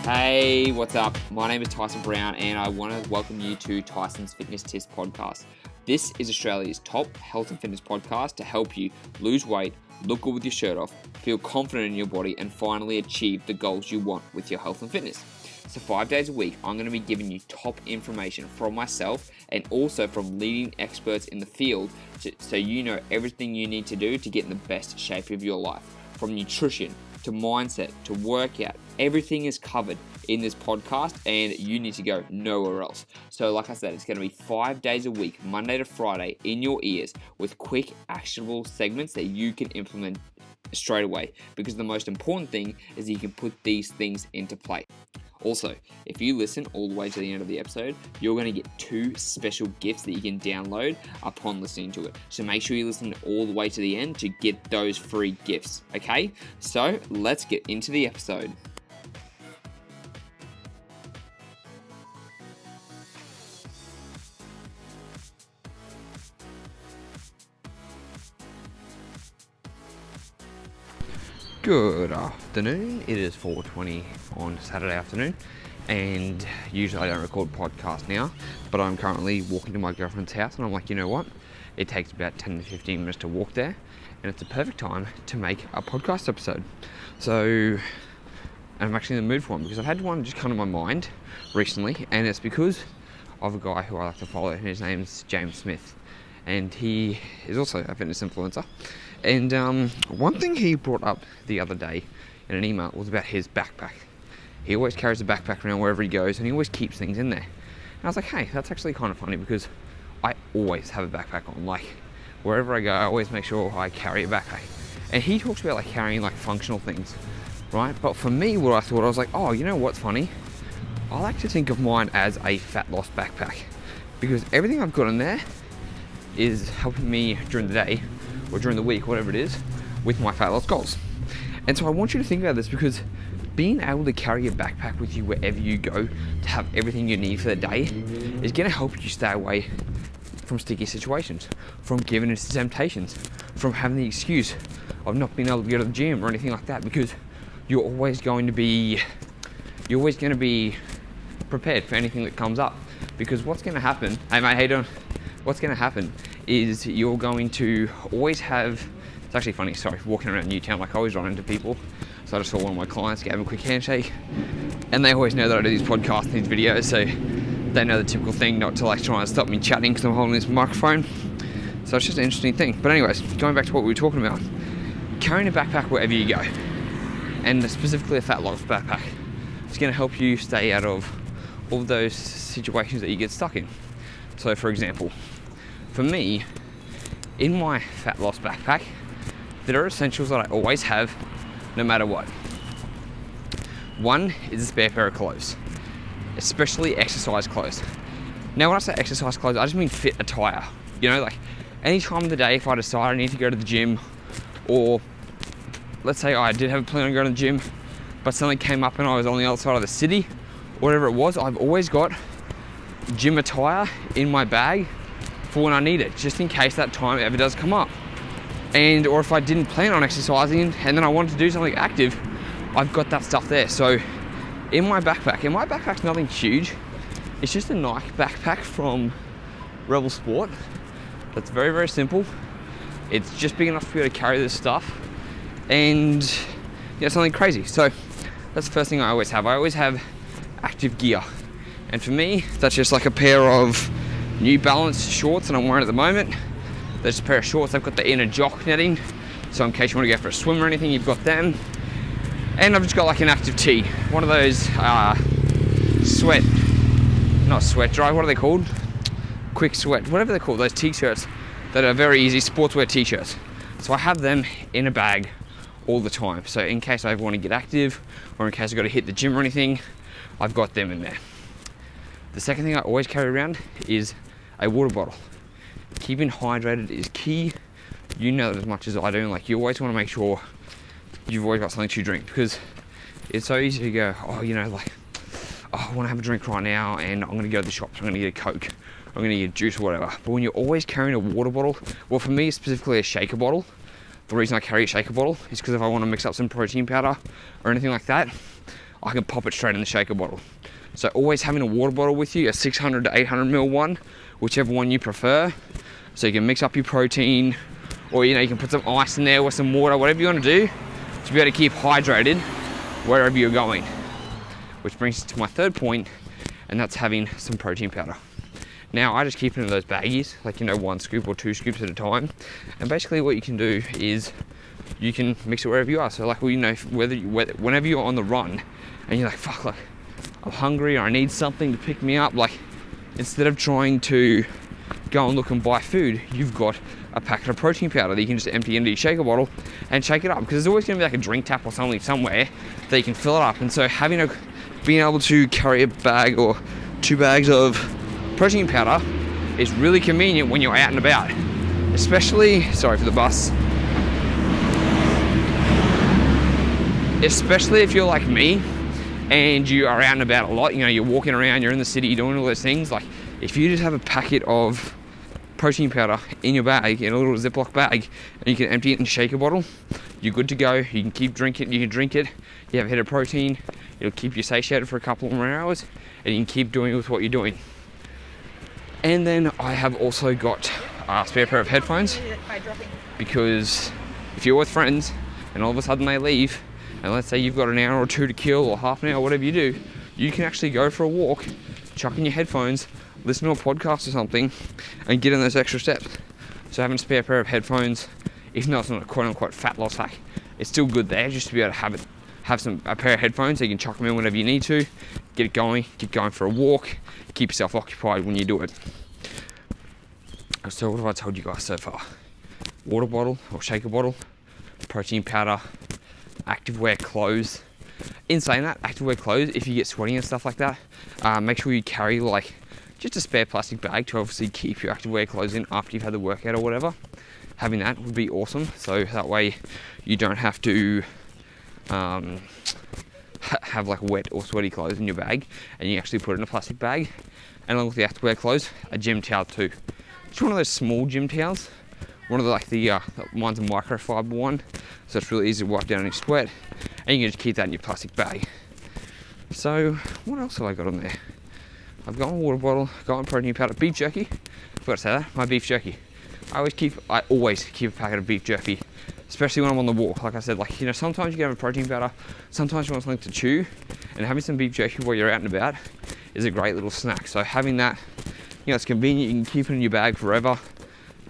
Hey, what's up? My name is Tyson Brown and I want to welcome you to Tyson's Fitness Tips podcast. This is Australia's top health and fitness podcast to help you lose weight, look good with your shirt off, feel confident in your body, and finally achieve the goals you want with your health and fitness. So 5 days a week, I'm going to be giving you top information from myself and also from leading experts in the field so you know everything you need to do to get in the best shape of your life. From nutrition to mindset to workout, everything is covered in this podcast and you need to go nowhere else. So like I said, it's going to be 5 days a week, Monday to Friday, in your ears with quick actionable segments that you can implement straight away, because the most important thing is that you can put these things into play. Also, if you listen all the way to the end of the episode, you're going to get 2 special gifts that you can download upon listening to it. So make sure you listen all the way to the end to get those free gifts, okay? So let's get into the episode. Good afternoon. It is 4:20 on Saturday afternoon, and usually I don't record podcasts now, but I'm currently walking to my girlfriend's house, and I'm like, you know what? It takes about 10 to 15 minutes to walk there, and it's a perfect time to make a podcast episode. So I'm actually in the mood for one because I've had one just come to my mind recently, and it's because of a guy who I like to follow, and his name's James Smith, and he is also a fitness influencer. And one thing he brought up the other day in an email was about his backpack. He always carries a backpack around wherever he goes, and he always keeps things in there. And I was like, hey, that's actually kind of funny because I always have a backpack on. Like, wherever I go, I always make sure I carry a backpack. And he talks about like carrying like functional things, right? But for me, what I thought, I was like, oh, you know what's funny? I like to think of mine as a fat loss backpack, because everything I've got in there is helping me during the day or during the week, whatever it is, with my fat loss goals. And so I want you to think about this, because being able to carry a backpack with you wherever you go to have everything you need for the day is going to help you stay away from sticky situations, from giving into temptations, from having the excuse of not being able to go to the gym or anything like that, because you're always going to be prepared for anything that comes up. Because what's going to happen, hey mate, how you doing? What's going to happen is you're going to always have, it's actually funny, sorry, walking around Newtown, like I always run into people. So I just saw one of my clients, gave him a quick handshake, and they always know that I do these podcasts and these videos, so they know the typical thing not to like try and stop me chatting because I'm holding this microphone. So it's just an interesting thing. But anyways, going back to what we were talking about, carrying a backpack wherever you go, and specifically a fat loss backpack, it's going to help you stay out of all those situations that you get stuck in. So for example, for me, in my fat loss backpack, there are essentials that I always have, no matter what. One is a spare pair of clothes, especially exercise clothes. Now when I say exercise clothes, I just mean fit attire. You know, like any time of the day, if I decide I need to go to the gym, or let's say I did have a plan on going to the gym, but something came up and I was on the other side of the city, whatever it was, I've always got gym attire in my bag for when I need it, just in case that time ever does come up. And or if I didn't plan on exercising and then I wanted to do something active, I've got that stuff there. So in my backpack's nothing huge. It's just a Nike backpack from Rebel Sport. That's very, very simple. It's just big enough to be able to carry this stuff, and something crazy. So that's the first thing I always have. I always have active gear. And for me, that's just like a pair of New Balance shorts that I'm wearing at the moment. There's a pair of shorts, I've got the inner jock netting, so in case you want to go for a swim or anything, you've got them. And I've just got like an active tee, one of those not sweat dry, what are they called? Quick sweat, whatever they're called, those t-shirts that are very easy, sportswear t-shirts. So I have them in a bag all the time. So in case I want to get active, or in case I've got to hit the gym or anything, I've got them in there. The second thing I always carry around is a water bottle. Keeping hydrated is key. You know that as much as I do. Like, you always want to make sure you've always got something to drink, because it's so easy to go, I want to have a drink right now and I'm going to go to the shops, I'm going to get a Coke, I'm going to get juice or whatever. But when you're always carrying a water bottle, well, for me specifically a shaker bottle, the reason I carry a shaker bottle is because if I want to mix up some protein powder or anything like that, I can pop it straight in the shaker bottle. So always having a water bottle with you, a 600 to 800 ml one, whichever one you prefer. So you can mix up your protein, or you can put some ice in there or some water, whatever you want to do to be able to keep hydrated wherever you're going. Which brings us to my third point, and that's having some protein powder. Now I just keep it in those baggies, like 1 scoop or 2 scoops at a time. And basically what you can do is you can mix it wherever you are. So like, whenever you're on the run and you're like, fuck, like I'm hungry or I need something to pick me up, like instead of trying to go and look and buy food, you've got a packet of protein powder that you can just empty into your shaker bottle and shake it up, because there's always going to be like a drink tap or something somewhere that you can fill it up. And so being able to carry a bag or 2 bags of protein powder is really convenient when you're out and about, especially, sorry for the bus, especially if you're like me and you are out and about a lot. You're walking around, you're in the city, you're doing all those things. Like if you just have a packet of protein powder in your bag, in a little Ziploc bag, and you can empty it in a shaker bottle, you're good to go. You can keep drinking, you can drink it, you have a hit of protein, it'll keep you satiated for a couple more hours, and you can keep doing with what you're doing. And then I have also got a spare pair of headphones, because if you're with friends and all of a sudden they leave, and let's say you've got an hour or 2 to kill, or half an hour, whatever you do, you can actually go for a walk, chuck in your headphones, listen to a podcast or something, and get in those extra steps. So having a spare pair of headphones, even though it's not a quote-unquote fat loss hack, it's still good there, just to be able to have a pair of headphones so you can chuck them in whenever you need to, get going for a walk, keep yourself occupied when you do it. So what have I told you guys so far? Water bottle or shaker bottle, protein powder, activewear clothes. In saying that, activewear clothes, if you get sweaty and stuff like that, make sure you carry like just a spare plastic bag to obviously keep your activewear clothes in after you've had the workout or whatever. Having that would be awesome, so that way you don't have to have like wet or sweaty clothes in your bag, and you actually put it in a plastic bag. And along with the activewear clothes, a gym towel too. Just one of those small gym towels, one of the one's a microfiber one, so it's really easy to wipe down any sweat, and you can just keep that in your plastic bag. So what else have I got on there? I've got my water bottle, got my protein powder, beef jerky. I forgot to say that, my beef jerky. I always keep a packet of beef jerky, especially when I'm on the walk. Like I said, sometimes you can have a protein powder, sometimes you want something to chew, and having some beef jerky while you're out and about is a great little snack. So having that, it's convenient, you can keep it in your bag forever.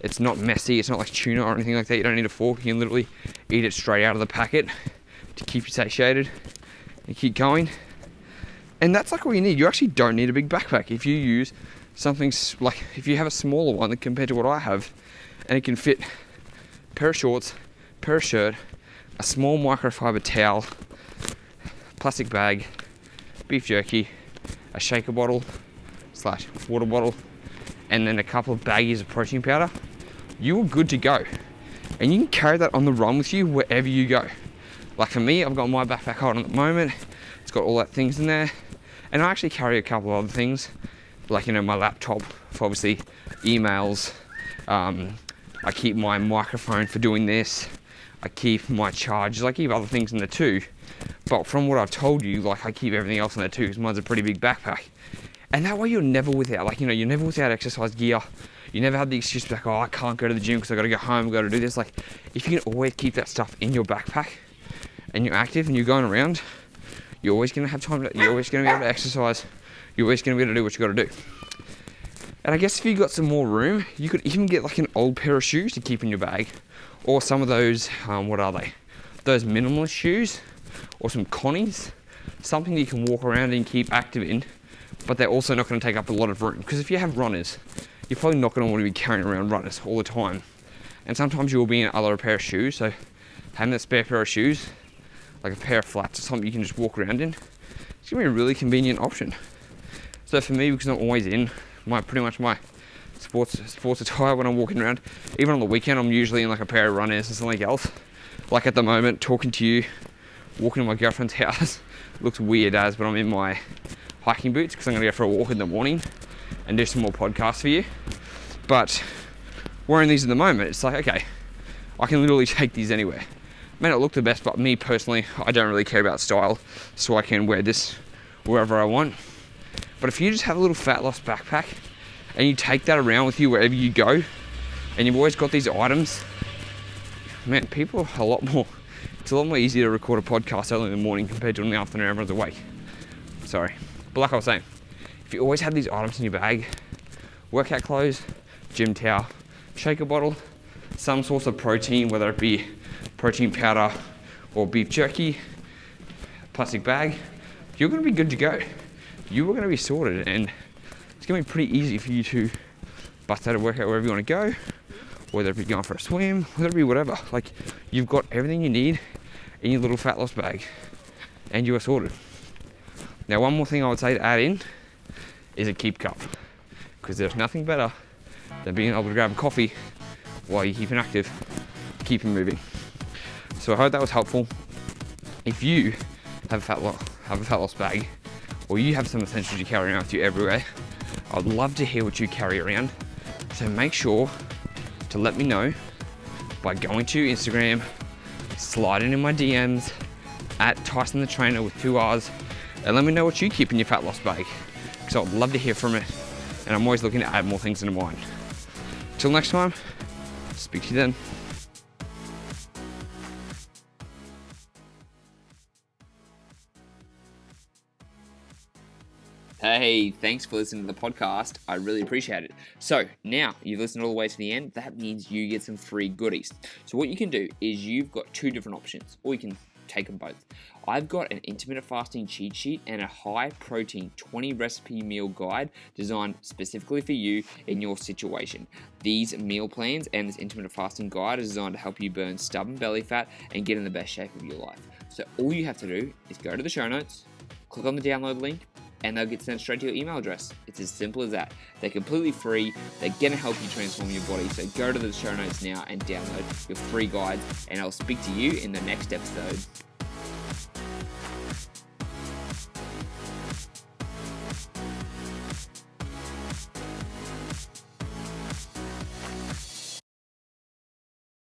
It's not messy, it's not like tuna or anything like that. You don't need a fork, you can literally eat it straight out of the packet to keep you satiated and keep going. And that's like all you need. You actually don't need a big backpack. If you use something like, if you have a smaller one compared to what I have, and it can fit a pair of shorts, pair of shirt, a small microfiber towel, plastic bag, beef jerky, a shaker bottle / water bottle, and then a couple of baggies of protein powder, you are good to go. And you can carry that on the run with you wherever you go. Like for me, I've got my backpack on at the moment. It's got all that things in there. And I actually carry a couple of other things, like, my laptop for obviously emails. I keep my microphone for doing this. I keep my chargers. I keep other things in there too. But from what I've told you, I keep everything else in there too, because mine's a pretty big backpack. And that way you're never without, you're never without exercise gear. You never have the excuse like, oh, I can't go to the gym because I got to go home, got to do this. If you can always keep that stuff in your backpack and you're active and you're going around, you're always going to have time, you're always going to be able to exercise. You're always going to be able to do what you got to do. And I guess if you got some more room, you could even get an old pair of shoes to keep in your bag, or some of those, what are they? Those minimalist shoes, or some Connies, something that you can walk around and keep active in, but they're also not going to take up a lot of room. Because if you have runners, you're probably not going to want to be carrying around runners all the time. And sometimes you will be in a pair of shoes, so having that spare pair of shoes, like a pair of flats or something you can just walk around in, it's going to be a really convenient option. So for me, because I'm always in pretty much my sports attire when I'm walking around, even on the weekend, I'm usually in a pair of runners or something else. Like at the moment, talking to you, walking to my girlfriend's house, looks weird but I'm in my hiking boots because I'm going to go for a walk in the morning and do some more podcasts for you. But wearing these at the moment, it's okay, I can literally take these anywhere. may not look the best, but me personally, I don't really care about style, so I can wear this wherever I want. But if you just have a little fat loss backpack and you take that around with you wherever you go, and you've always got these items, man, people are it's a lot more easier to record a podcast early in the morning compared to in the afternoon, everyone's awake. Sorry. But like I was saying, if you always have these items in your bag, workout clothes, gym towel, shaker bottle, some source of protein, whether it be protein powder or beef jerky, plastic bag, you're going to be good to go. You are going to be sorted, and it's going to be pretty easy for you to bust out a workout wherever you want to go, whether it be going for a swim, whether it be whatever. Like, you've got everything you need in your little fat loss bag, and you are sorted. Now, one more thing I would say to add in is a keep cup, because there's nothing better than being able to grab a coffee while you're keeping active, keeping moving. So I hope that was helpful. If you have a fat loss bag, or you have some essentials you carry around with you everywhere, I'd love to hear what you carry around. So make sure to let me know by going to Instagram, sliding in my DMs at Tyson the Trainer with 2 R's, and let me know what you keep in your fat loss bag, because I'd love to hear from it, and I'm always looking to add more things into mine. Till next time, speak to you then. Hey, thanks for listening to the podcast. I really appreciate it. So now you've listened all the way to the end. That means you get some free goodies. So what you can do is you've got 2 different options, or you can take them both. I've got an intermittent fasting cheat sheet and a high protein 20 recipe meal guide designed specifically for you in your situation. These meal plans and this intermittent fasting guide is designed to help you burn stubborn belly fat and get in the best shape of your life. So all you have to do is go to the show notes, click on the download link, and they'll get sent straight to your email address. It's as simple as that. They're completely free. They're gonna help you transform your body. So go to the show notes now and download your free guides, and I'll speak to you in the next episode.